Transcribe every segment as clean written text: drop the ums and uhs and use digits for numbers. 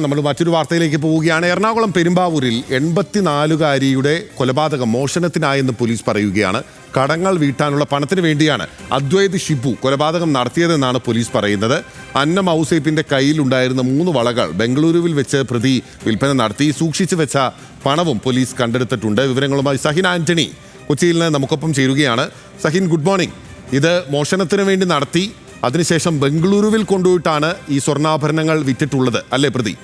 നമ്മൾ മറ്റൊരു വാർത്തയിലേക്ക് പോവുകയാണ്. എറണാകുളം പെരുമ്പാവൂരിൽ 84-കാരിയുടെ കൊലപാതകം മോഷണത്തിനായെന്ന് പോലീസ് പറയുകയാണ്. കടങ്ങൾ വീട്ടാനുള്ള പണത്തിന് വേണ്ടിയാണ് അദ്വൈത് ഷിബു കൊലപാതകം നടത്തിയതെന്നാണ് പോലീസ് പറയുന്നത്. അന്നം ഔസേപ്പിന്റെ കയ്യിലുണ്ടായിരുന്ന 3 വളകൾ ബംഗളൂരുവിൽ വെച്ച് പ്രതി വിൽപ്പന നടത്തി. സൂക്ഷിച്ചു വെച്ച പണവും പോലീസ് കണ്ടെടുത്തിട്ടുണ്ട്. വിവരങ്ങളുമായി സഹിൻ ആന്റണി കൊച്ചിയിൽ നിന്ന് നമുക്കൊപ്പം ചേരുകയാണ്. Sahin, good morning. ഇത് മോഷണത്തിന് വേണ്ടി നടത്തി, അതിനുശേഷം ബംഗളൂരുവിൽ കൊണ്ടുപോയിട്ടാണ് ഈ സ്വർണ്ണാഭരണങ്ങൾ വിറ്റിട്ടുള്ളത് അല്ലേ പ്രതി?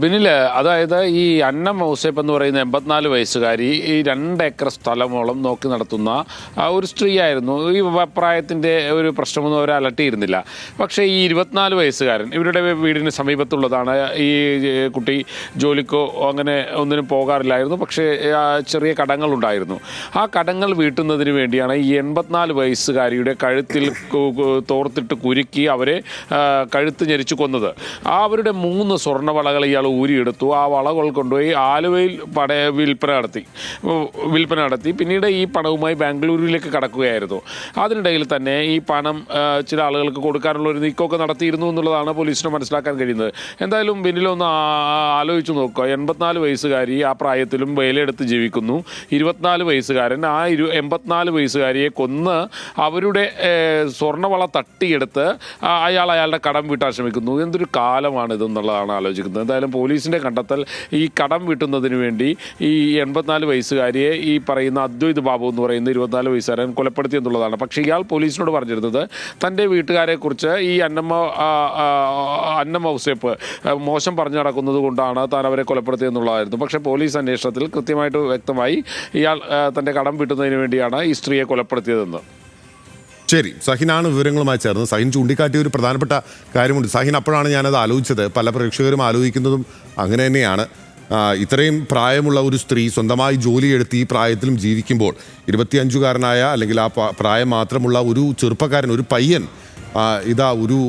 ബിനില്, അതായത് ഈ അന്നം ഔസേപ്പ് എന്ന് പറയുന്ന 84 വയസ്സുകാരി ഈ 2 ഏക്കർ സ്ഥലമോളം നോക്കി നടത്തുന്ന ഒരു സ്ത്രീയായിരുന്നു. ഈ പ്രായത്തിൻ്റെ ഒരു പ്രശ്നമൊന്നും അവർ അലട്ടിയിരുന്നില്ല. പക്ഷേ ഈ 24 വയസ്സുകാരൻ ഇവരുടെ വീടിന് സമീപത്തുള്ളതാണ്. ഈ കുട്ടി ജോലിക്കോ അങ്ങനെ ഒന്നിനും പോകാറില്ലായിരുന്നു. പക്ഷേ ചെറിയ കടങ്ങളുണ്ടായിരുന്നു. ആ കടങ്ങൾ വീട്ടുന്നതിന് വേണ്ടിയാണ് ഈ 84 വയസ്സുകാരിയുടെ കഴുത്തിൽ തോർത്തിട്ട് കുരുക്കി അവരെ കഴുത്ത് ഞെരിച്ചു കൊന്നത്. അവരുടെ 3 സ്വർണ്ണവളകൾ ഇയാൾ ഊരിയെടുത്തു. ആ വളകൾ കൊണ്ടുപോയി ആലുവയിൽ വിൽപ്പന നടത്തി. പിന്നീട് ഈ പണവുമായി ബാംഗ്ലൂരിലേക്ക് കടക്കുകയായിരുന്നു. അതിനിടയിൽ തന്നെ ഈ പണം ചില ആളുകൾക്ക് കൊടുക്കാനുള്ള ഒരു നീക്കമൊക്കെ നടത്തിയിരുന്നു എന്നുള്ളതാണ് പോലീസിന് മനസ്സിലാക്കാൻ കഴിയുന്നത്. എന്തായാലും ബിന്നിലൊന്ന് ആലോചിച്ച് നോക്കുക. 84 വയസ്സുകാരി ആ പ്രായത്തിലും വേലയെടുത്ത് ജീവിക്കുന്നു. 24 വയസ്സുകാരൻ ആ 84 വയസ്സുകാരിയെ കൊന്ന് അവരുടെ സ്വർണ്ണവള തട്ടിയെടുത്ത് അയാളുടെ കടം വീട്ടാൻ ശ്രമിക്കുന്നു. എന്തൊരു കാലമാണ് ഇതെന്നുള്ളതാണ് ആലോചിക്കുന്നത്. എന്തായാലും പോലീസിൻ്റെ കണ്ടെത്തൽ ഈ കടം വീട്ടുന്നതിന് വേണ്ടി ഈ 84 വയസ്സുകാരിയെ ഈ പറയുന്ന അദ്വൈത് ബാബു എന്ന് പറയുന്ന 24 വയസ്സുകാരൻ കൊലപ്പെടുത്തി എന്നുള്ളതാണ്. പക്ഷേ ഇയാൾ പോലീസിനോട് പറഞ്ഞിരുന്നത് തൻ്റെ വീട്ടുകാരെക്കുറിച്ച് ഈ അന്നം ഔസേപ്പ് മോശം പറഞ്ഞു നടക്കുന്നത് കൊണ്ടാണ് താൻ അവരെ കൊലപ്പെടുത്തിയെന്നുള്ളതായിരുന്നു. പക്ഷേ പോലീസ് അന്വേഷണത്തിൽ കൃത്യമായിട്ട് വ്യക്തമായി ഇയാൾ തൻ്റെ കടം വീട്ടുന്നതിന് വേണ്ടിയാണ് ഈ സ്ത്രീയെ കൊലപ്പെടുത്തിയതെന്ന്. ശരി, സഹിനാണ് വിവരങ്ങളുമായി ചേർന്നത്. സഹിൻ ചൂണ്ടിക്കാട്ടിയ ഒരു പ്രധാനപ്പെട്ട കാര്യമുണ്ട്. സഹിൻ, അപ്പോഴാണ് ഞാനത് ആലോചിച്ചത്. പല പ്രേക്ഷകരും ആലോചിക്കുന്നതും അങ്ങനെ തന്നെയാണ്. ഇത്രയും പ്രായമുള്ള ഒരു സ്ത്രീ സ്വന്തമായി ജോലിയെടുത്ത് ഈ പ്രായത്തിലും ജീവിക്കുമ്പോൾ 25-കാരനായ അല്ലെങ്കിൽ ആ പ്രായം മാത്രമുള്ള ഒരു ചെറുപ്പക്കാരൻ, ഒരു പയ്യൻ ഒരു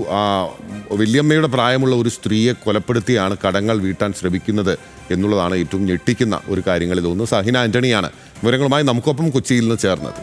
വല്യമ്മയുടെ പ്രായമുള്ള ഒരു സ്ത്രീയെ കൊലപ്പെടുത്തിയാണ് കടങ്ങൾ വീട്ടാൻ ശ്രമിക്കുന്നത് എന്നുള്ളതാണ് ഏറ്റവും ഞെട്ടിക്കുന്ന ഒരു കാര്യങ്ങളിൽ ഒന്ന്. സഹിൻ ആന്റണിയാണ് വിവരങ്ങളുമായി നമുക്കൊപ്പം കൊച്ചിയിൽ നിന്ന് ചേർന്നത്.